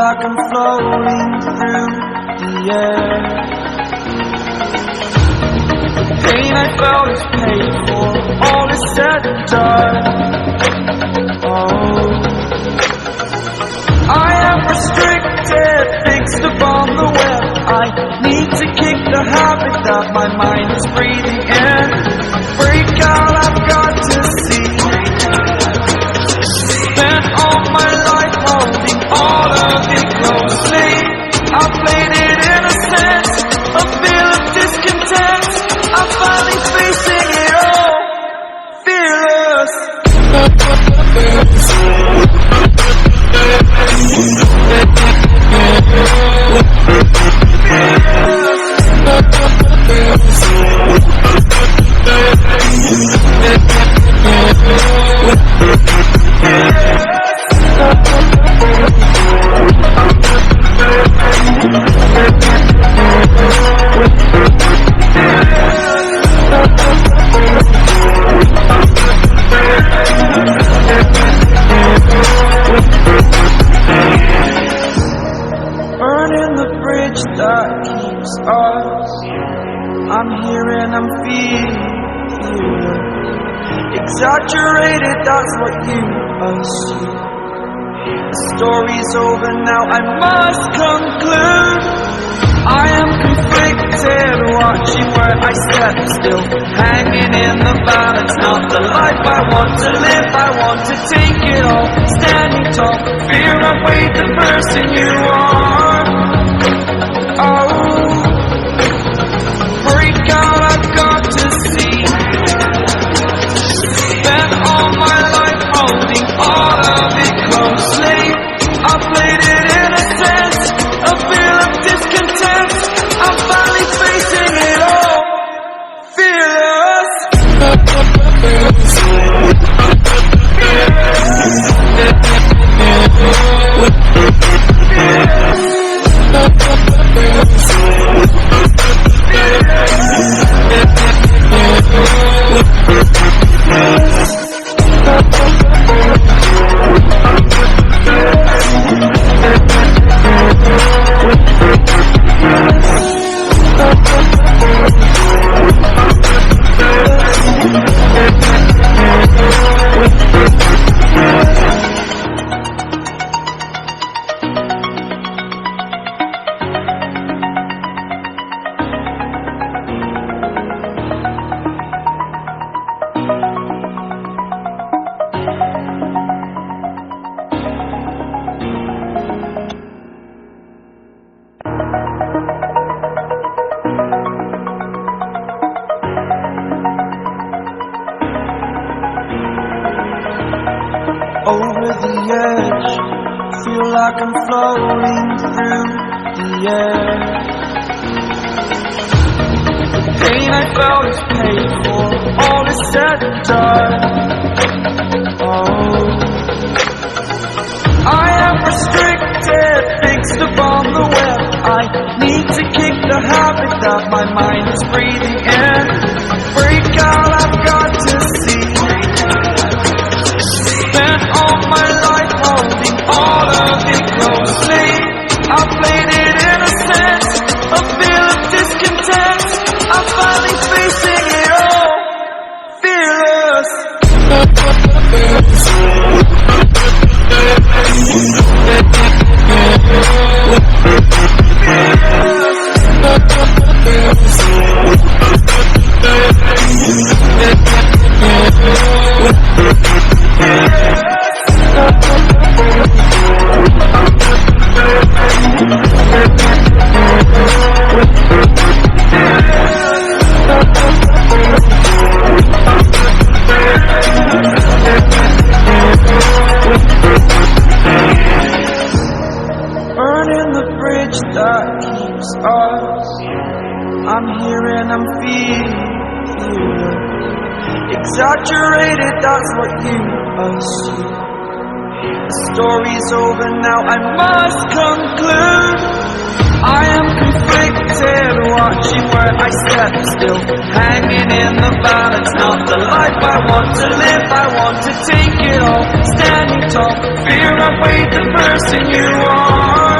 like I'm floating through the air. The pain I felt is paid for, all is said and done. Oh, I am restricted, fixed upon the web. I need to kick the habit that my mind is breathing in. Break out, I've got to see. Spent all my life holding all of it closely. I played it in a sense, a feel of discontent. I'm finally facing it all, fearless. Burning the bridge that keeps us. I'm here and I'm feeling exaggerated, that's what you assume. The story's over now, I must conclude. I am conflicted, watching where I step still, hanging in the balance. Not the life I want to live, I want to take it all. Standing tall, fear I've weighed the person you are. Oh, break out, I've got to see. Spent all my life holding all of it closely. I played it in a sense, a feel of discontent. I'm finally facing it all, fearless. Over the edge, feel like I'm floating through the air. The pain I felt is paid for, all is said and done. Oh, I am restricted, fixed upon the web. I need to kick the habit that my mind is breathing in. Break out, I've got to see. Spent all my life holding all of it closely. I played it in a sense, a feel of discontent. I'm finally facing it all, fearless. Burning the bridge that keeps us. I'm here and I'm feeling exaggerated, that's what you assume. The story's over now, I must conclude. I am conflicted, watching where I step still, hanging in the balance. Not the life I want to live, I want to take it all. Standing tall, fear I've weighed the person you are.